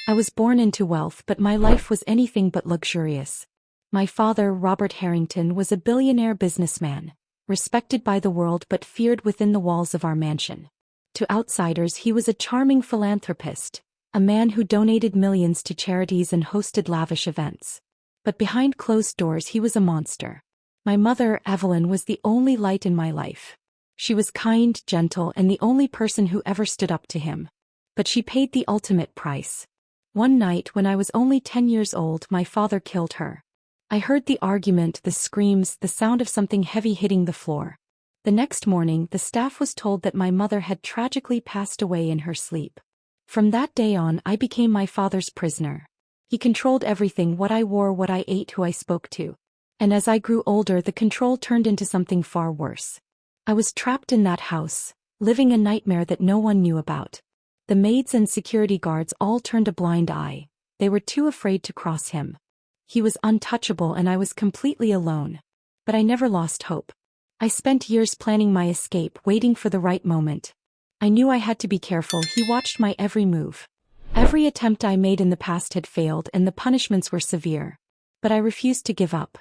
I was born into wealth, but my life was anything but luxurious. My father, Robert Harrington, was a billionaire businessman, respected by the world but feared within the walls of our mansion. To outsiders, he was a charming philanthropist, a man who donated millions to charities and hosted lavish events. But behind closed doors he was a monster. My mother, Evelyn, was the only light in my life. She was kind, gentle, and the only person who ever stood up to him. But she paid the ultimate price. One night when I was only 10 years old, my father killed her. I heard the argument, the screams, the sound of something heavy hitting the floor. The next morning, the staff was told that my mother had tragically passed away in her sleep. From that day on, I became my father's prisoner. He controlled everything: what I wore, what I ate, who I spoke to. And as I grew older, the control turned into something far worse. I was trapped in that house, living a nightmare that no one knew about. The maids and security guards all turned a blind eye. They were too afraid to cross him. He was untouchable and I was completely alone. But I never lost hope. I spent years planning my escape, waiting for the right moment. I knew I had to be careful. He watched my every move. Every attempt I made in the past had failed and the punishments were severe. But I refused to give up.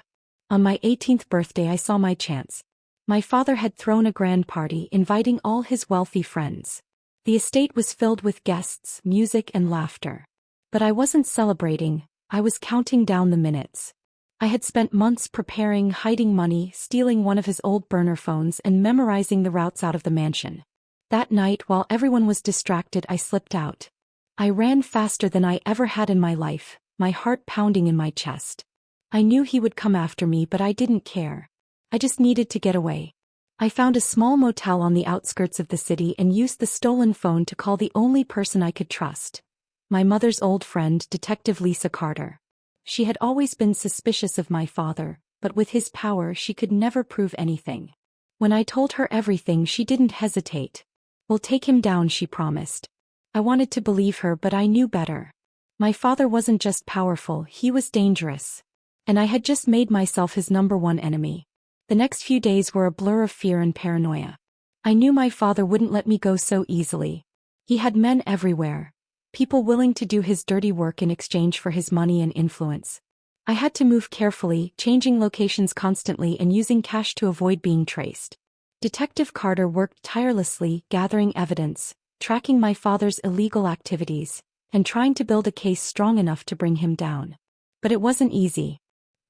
On my 18th birthday, I saw my chance. My father had thrown a grand party, inviting all his wealthy friends. The estate was filled with guests, music, and laughter. But I wasn't celebrating, I was counting down the minutes. I had spent months preparing, hiding money, stealing one of his old burner phones, and memorizing the routes out of the mansion. That night, while everyone was distracted, I slipped out. I ran faster than I ever had in my life, my heart pounding in my chest. I knew he would come after me, but I didn't care. I just needed to get away. I found a small motel on the outskirts of the city and used the stolen phone to call the only person I could trust. My mother's old friend, Detective Lisa Carter. She had always been suspicious of my father, but with his power she could never prove anything. When I told her everything, she didn't hesitate. "We'll take him down," she promised. I wanted to believe her, but I knew better. My father wasn't just powerful, he was dangerous. And I had just made myself his #1 enemy. The next few days were a blur of fear and paranoia. I knew my father wouldn't let me go so easily. He had men everywhere. People willing to do his dirty work in exchange for his money and influence. I had to move carefully, changing locations constantly and using cash to avoid being traced. Detective Carter worked tirelessly, gathering evidence, tracking my father's illegal activities, and trying to build a case strong enough to bring him down. But it wasn't easy.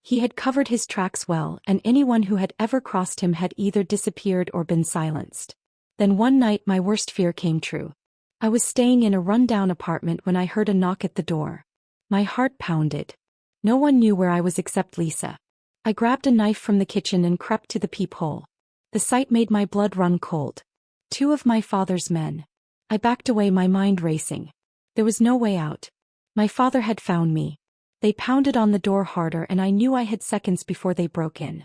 He had covered his tracks well, and anyone who had ever crossed him had either disappeared or been silenced. Then one night my worst fear came true. I was staying in a run-down apartment when I heard a knock at the door. My heart pounded. No one knew where I was except Lisa. I grabbed a knife from the kitchen and crept to the peephole. The sight made my blood run cold. 2 of my father's men. I backed away, my mind racing. There was no way out. My father had found me. They pounded on the door harder and I knew I had seconds before they broke in.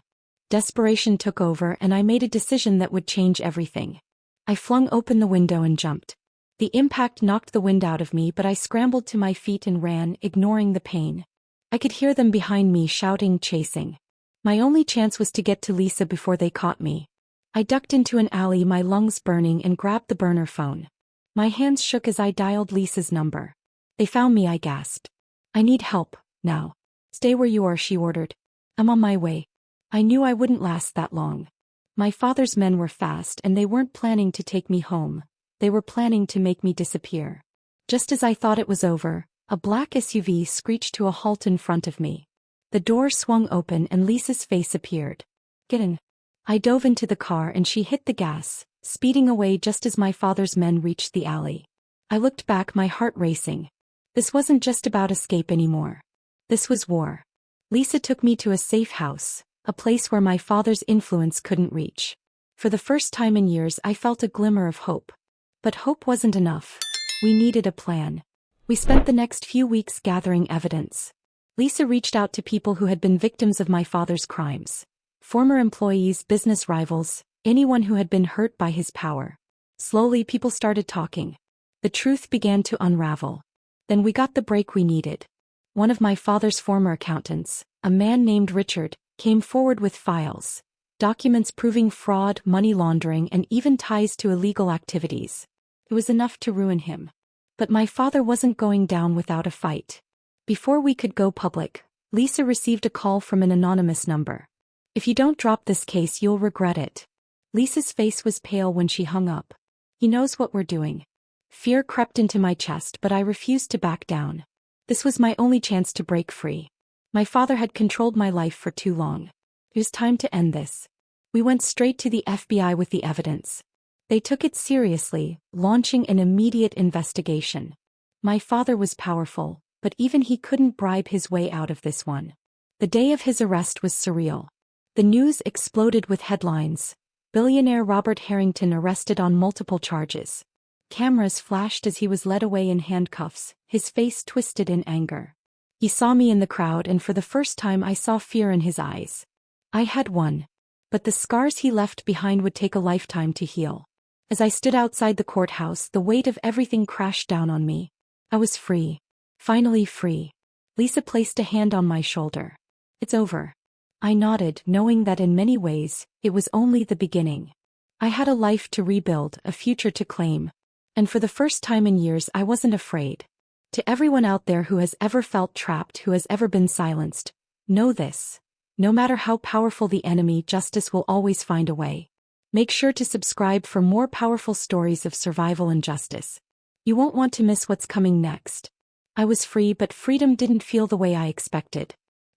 Desperation took over and I made a decision that would change everything. I flung open the window and jumped. The impact knocked the wind out of me, but I scrambled to my feet and ran, ignoring the pain. I could hear them behind me shouting, chasing. My only chance was to get to Lisa before they caught me. I ducked into an alley, my lungs burning, and grabbed the burner phone. My hands shook as I dialed Lisa's number. "They found me," I gasped. "I need help, now." "Stay where you are," she ordered. "I'm on my way." I knew I wouldn't last that long. My father's men were fast and they weren't planning to take me home. They were planning to make me disappear. Just as I thought it was over, a black SUV screeched to a halt in front of me. The door swung open and Lisa's face appeared. "Get in." I dove into the car and she hit the gas, speeding away just as my father's men reached the alley. I looked back, my heart racing. This wasn't just about escape anymore. This was war. Lisa took me to a safe house, a place where my father's influence couldn't reach. For the first time in years, I felt a glimmer of hope. But hope wasn't enough. We needed a plan. We spent the next few weeks gathering evidence. Lisa reached out to people who had been victims of my father's crimes. Former employees, business rivals, anyone who had been hurt by his power. Slowly, people started talking. The truth began to unravel. Then we got the break we needed. One of my father's former accountants, a man named Richard, came forward with files. Documents proving fraud, money laundering, and even ties to illegal activities. It was enough to ruin him. But my father wasn't going down without a fight. Before we could go public, Lisa received a call from an anonymous number. "If you don't drop this case, you'll regret it." Lisa's face was pale when she hung up. "He knows what we're doing." Fear crept into my chest, but I refused to back down. This was my only chance to break free. My father had controlled my life for too long. It was time to end this. We went straight to the FBI with the evidence. They took it seriously, launching an immediate investigation. My father was powerful, but even he couldn't bribe his way out of this one. The day of his arrest was surreal. The news exploded with headlines. Billionaire Robert Harrington arrested on multiple charges. Cameras flashed as he was led away in handcuffs, his face twisted in anger. He saw me in the crowd, and for the first time I saw fear in his eyes. I had won. But the scars he left behind would take a lifetime to heal. As I stood outside the courthouse, the weight of everything crashed down on me. I was free. Finally free. Lisa placed a hand on my shoulder. "It's over." I nodded, knowing that in many ways, it was only the beginning. I had a life to rebuild, a future to claim. And for the first time in years, I wasn't afraid. To everyone out there who has ever felt trapped, who has ever been silenced, know this. No matter how powerful the enemy, justice will always find a way. Make sure to subscribe for more powerful stories of survival and justice. You won't want to miss what's coming next. I was free, but freedom didn't feel the way I expected.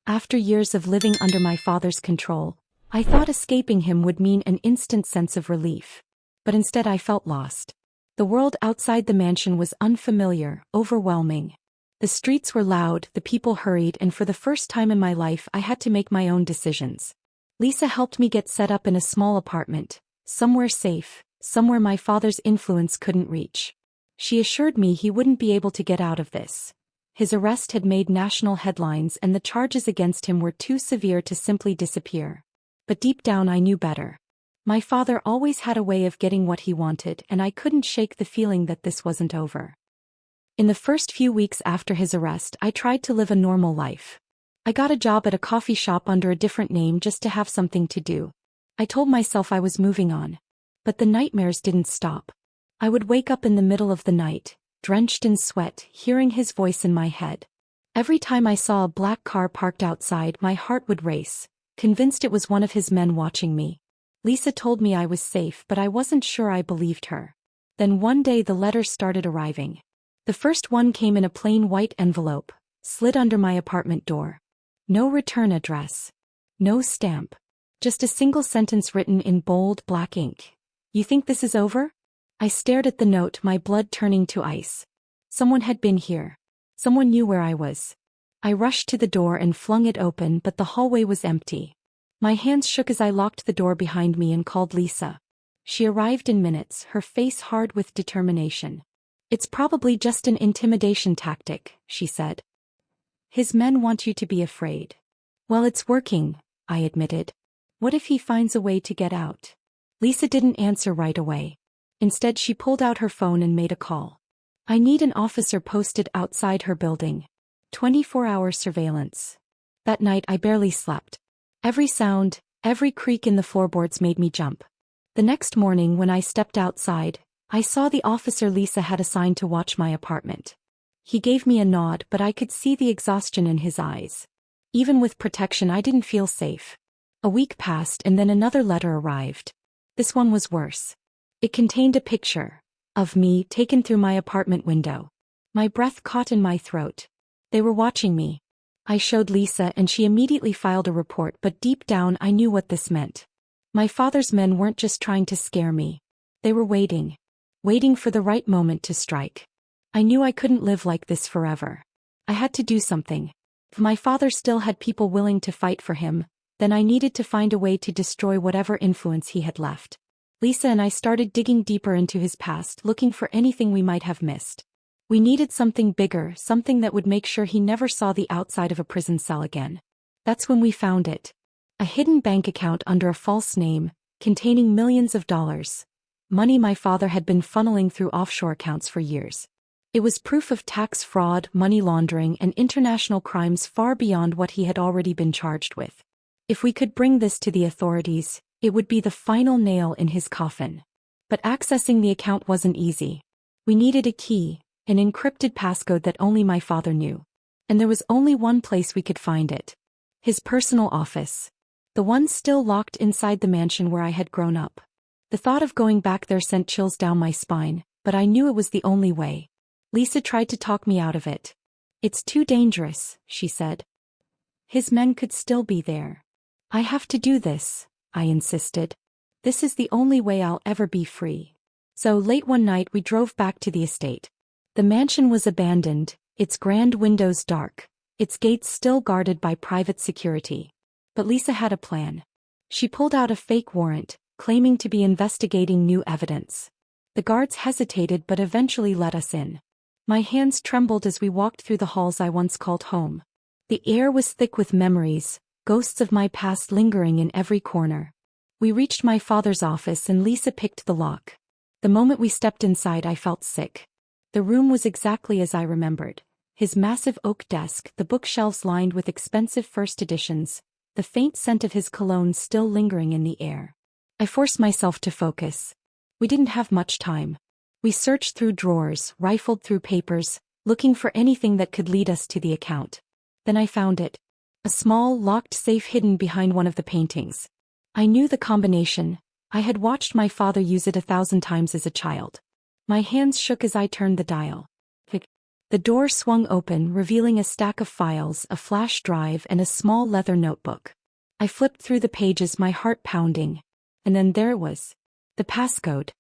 After years of living under my father's control, I thought escaping him would mean an instant sense of relief. But instead I felt lost. The world outside the mansion was unfamiliar, overwhelming. The streets were loud, the people hurried, and for the first time in my life I had to make my own decisions. Lisa helped me get set up in a small apartment, somewhere safe, somewhere my father's influence couldn't reach. She assured me he wouldn't be able to get out of this. His arrest had made national headlines, and the charges against him were too severe to simply disappear. But deep down I knew better. My father always had a way of getting what he wanted, and I couldn't shake the feeling that this wasn't over. In the first few weeks after his arrest, I tried to live a normal life. I got a job at a coffee shop under a different name just to have something to do. I told myself I was moving on. But the nightmares didn't stop. I would wake up in the middle of the night, drenched in sweat, hearing his voice in my head. Every time I saw a black car parked outside, my heart would race, convinced it was one of his men watching me. Lisa told me I was safe, but I wasn't sure I believed her. Then one day the letters started arriving. The first one came in a plain white envelope, slid under my apartment door. No return address. No stamp. Just a single sentence written in bold black ink. "You think this is over?" I stared at the note, my blood turning to ice. Someone had been here. Someone knew where I was. I rushed to the door and flung it open, but the hallway was empty. My hands shook as I locked the door behind me and called Lisa. She arrived in minutes, her face hard with determination. "It's probably just an intimidation tactic," she said. "His men want you to be afraid." "Well, it's working," I admitted. "What if he finds a way to get out?" Lisa didn't answer right away. Instead, she pulled out her phone and made a call. "I need an officer posted outside her building. 24-hour surveillance." That night I barely slept. Every sound, every creak in the floorboards made me jump. The next morning when I stepped outside, I saw the officer Lisa had assigned to watch my apartment. He gave me a nod, but I could see the exhaustion in his eyes. Even with protection, I didn't feel safe. A week passed and then another letter arrived. This one was worse. It contained a picture of me taken through my apartment window. My breath caught in my throat. They were watching me. I showed Lisa and she immediately filed a report, but deep down I knew what this meant. My father's men weren't just trying to scare me. They were waiting for the right moment to strike. I knew I couldn't live like this forever. I had to do something. If my father still had people willing to fight for him, then I needed to find a way to destroy whatever influence he had left. Lisa and I started digging deeper into his past, looking for anything we might have missed. We needed something bigger, something that would make sure he never saw the outside of a prison cell again. That's when we found it. A hidden bank account under a false name, containing millions of dollars. Money my father had been funneling through offshore accounts for years. It was proof of tax fraud, money laundering, and international crimes far beyond what he had already been charged with. If we could bring this to the authorities, it would be the final nail in his coffin. But accessing the account wasn't easy. We needed a key, An encrypted passcode that only my father knew. And there was only one place we could find it. His personal office. The one still locked inside the mansion where I had grown up. The thought of going back there sent chills down my spine, but I knew it was the only way. Lisa tried to talk me out of it. "It's too dangerous," she said. "His men could still be there." "I have to do this," I insisted. "This is the only way I'll ever be free." So late one night we drove back to the estate. The mansion was abandoned, its grand windows dark, its gates still guarded by private security. But Lisa had a plan. She pulled out a fake warrant, claiming to be investigating new evidence. The guards hesitated but eventually let us in. My hands trembled as we walked through the halls I once called home. The air was thick with memories, ghosts of my past lingering in every corner. We reached my father's office and Lisa picked the lock. The moment we stepped inside I felt sick. The room was exactly as I remembered. His massive oak desk, the bookshelves lined with expensive first editions, the faint scent of his cologne still lingering in the air. I forced myself to focus. We didn't have much time. We searched through drawers, rifled through papers, looking for anything that could lead us to the account. Then I found it. A small, locked safe hidden behind one of the paintings. I knew the combination. I had watched my father use it 1,000 times as a child. My hands shook as I turned the dial. The door swung open, revealing a stack of files, a flash drive, and a small leather notebook. I flipped through the pages, my heart pounding. And then there it was. The passcode.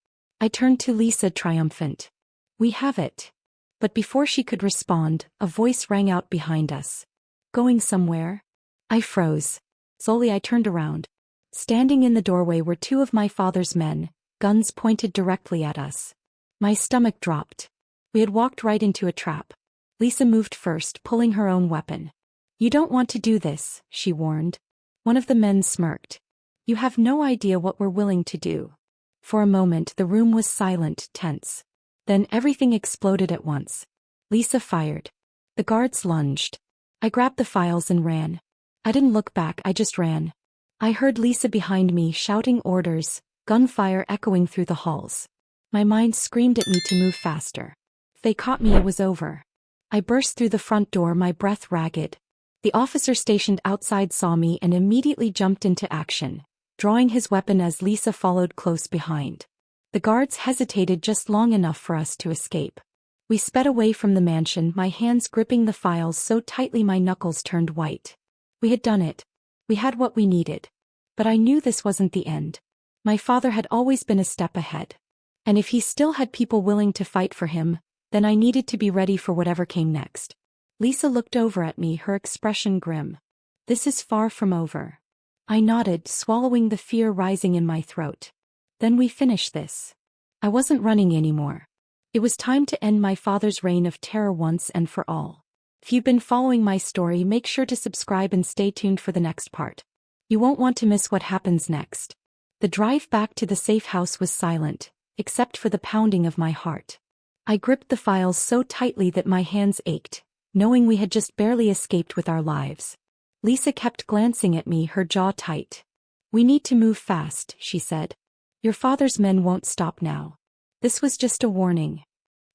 I turned to Lisa, triumphant. "We have it." But before she could respond, a voice rang out behind us. "Going somewhere?" I froze. Slowly I turned around. Standing in the doorway were two of my father's men, guns pointed directly at us. My stomach dropped. We had walked right into a trap. Lisa moved first, pulling her own weapon. "You don't want to do this," she warned. One of the men smirked. "You have no idea what we're willing to do." For a moment the room was silent, tense. Then everything exploded at once. Lisa fired. The guards lunged. I grabbed the files and ran. I didn't look back, I just ran. I heard Lisa behind me shouting orders, gunfire echoing through the halls. My mind screamed at me to move faster. If they caught me, it was over. I burst through the front door, my breath ragged. The officer stationed outside saw me and immediately jumped into action, drawing his weapon as Lisa followed close behind. The guards hesitated just long enough for us to escape. We sped away from the mansion, my hands gripping the files so tightly my knuckles turned white. We had done it. We had what we needed. But I knew this wasn't the end. My father had always been a step ahead. And if he still had people willing to fight for him, then I needed to be ready for whatever came next. Lisa looked over at me, her expression grim. "This is far from over." I nodded, swallowing the fear rising in my throat. "Then we finish this." I wasn't running anymore. It was time to end my father's reign of terror once and for all. If you've been following my story, make sure to subscribe and stay tuned for the next part. You won't want to miss what happens next. The drive back to the safe house was silent, except for the pounding of my heart. I gripped the files so tightly that my hands ached, knowing we had just barely escaped with our lives. Lisa kept glancing at me, her jaw tight. "We need to move fast," she said. "Your father's men won't stop now." This was just a warning.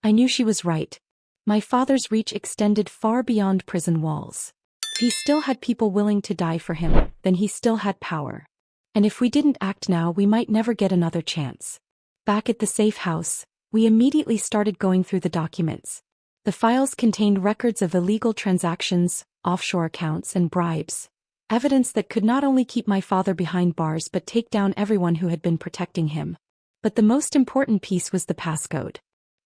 I knew she was right. My father's reach extended far beyond prison walls. If he still had people willing to die for him, then he still had power. And if we didn't act now, we might never get another chance. Back at the safe house, we immediately started going through the documents. The files contained records of illegal transactions, offshore accounts, and bribes. Evidence that could not only keep my father behind bars but take down everyone who had been protecting him. But the most important piece was the passcode.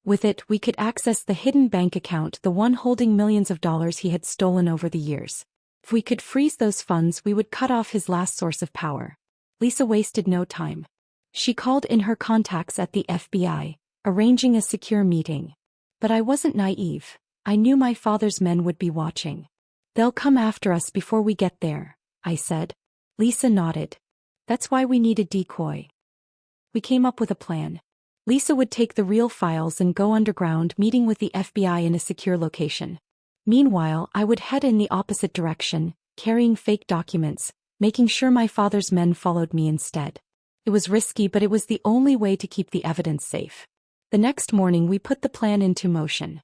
With it, we could access the hidden bank account, the one holding millions of dollars he had stolen over the years. If we could freeze those funds, we would cut off his last source of power. Lisa wasted no time. She called in her contacts at the FBI, arranging a secure meeting. But I wasn't naive. I knew my father's men would be watching. "They'll come after us before we get there," I said. Lisa nodded. "That's why we need a decoy." We came up with a plan. Lisa would take the real files and go underground, meeting with the FBI in a secure location. Meanwhile, I would head in the opposite direction, carrying fake documents, making sure my father's men followed me instead. It was risky, but it was the only way to keep the evidence safe. The next morning we put the plan into motion.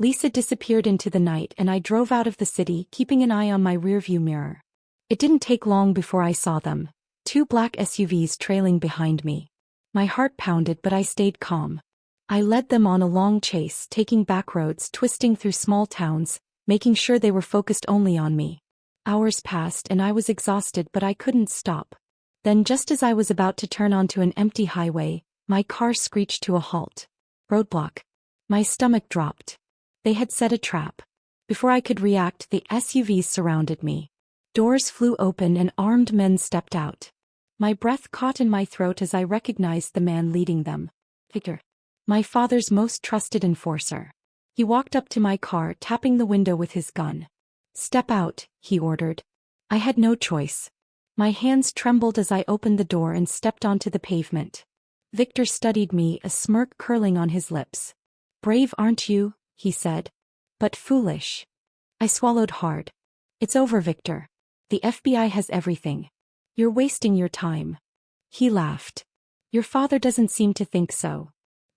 Lisa disappeared into the night and I drove out of the city, keeping an eye on my rearview mirror. It didn't take long before I saw them, 2 black SUVs trailing behind me. My heart pounded, but I stayed calm. I led them on a long chase, taking back roads, twisting through small towns, making sure they were focused only on me. Hours passed and I was exhausted, but I couldn't stop. Then, just as I was about to turn onto an empty highway, my car screeched to a halt. Roadblock. My stomach dropped. They had set a trap. Before I could react, the SUVs surrounded me. Doors flew open and armed men stepped out. My breath caught in my throat as I recognized the man leading them. Victor. My father's most trusted enforcer. He walked up to my car, tapping the window with his gun. "Step out," he ordered. I had no choice. My hands trembled as I opened the door and stepped onto the pavement. Victor studied me, a smirk curling on his lips. "Brave, aren't you?" he said. "But foolish." I swallowed hard. "It's over, Victor. The FBI has everything. You're wasting your time." He laughed. "Your father doesn't seem to think so."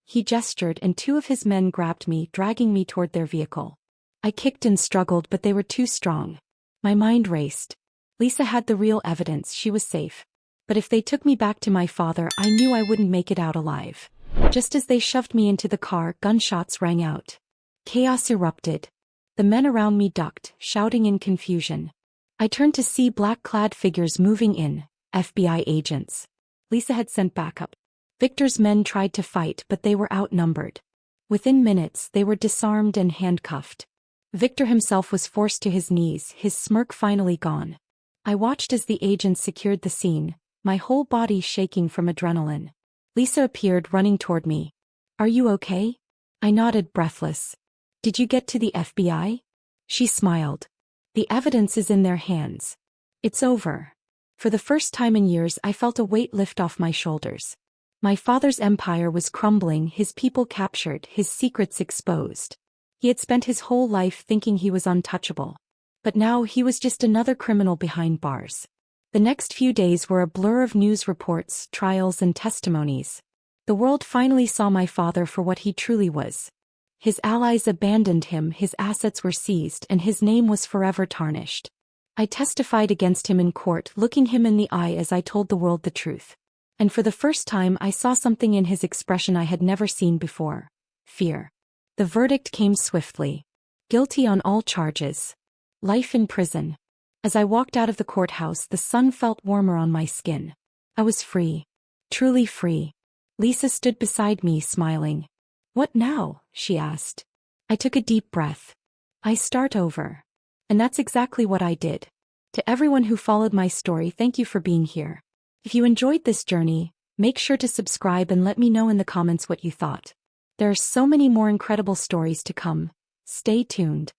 He gestured and 2 of his men grabbed me, dragging me toward their vehicle. I kicked and struggled, but they were too strong. My mind raced. Lisa had the real evidence, she was safe. But if they took me back to my father, I knew I wouldn't make it out alive. Just as they shoved me into the car, gunshots rang out. Chaos erupted. The men around me ducked, shouting in confusion. I turned to see black-clad figures moving in, FBI agents. Lisa had sent backup. Victor's men tried to fight, but they were outnumbered. Within minutes, they were disarmed and handcuffed. Victor himself was forced to his knees, his smirk finally gone. I watched as the agents secured the scene, my whole body shaking from adrenaline. Lisa appeared, running toward me. "Are you okay?" I nodded, breathless. "Did you get to the FBI?" She smiled. "The evidence is in their hands. It's over." For the first time in years, I felt a weight lift off my shoulders. My father's empire was crumbling, his people captured, his secrets exposed. He had spent his whole life thinking he was untouchable. But now he was just another criminal behind bars. The next few days were a blur of news reports, trials, and testimonies. The world finally saw my father for what he truly was. His allies abandoned him, his assets were seized, and his name was forever tarnished. I testified against him in court, looking him in the eye as I told the world the truth. And for the first time I saw something in his expression I had never seen before. Fear. The verdict came swiftly. Guilty on all charges. Life in prison. As I walked out of the courthouse, the sun felt warmer on my skin. I was free. Truly free. Lisa stood beside me, smiling. "What now?" she asked. I took a deep breath. "I start over." And that's exactly what I did. To everyone who followed my story, thank you for being here. If you enjoyed this journey, make sure to subscribe and let me know in the comments what you thought. There are so many more incredible stories to come. Stay tuned.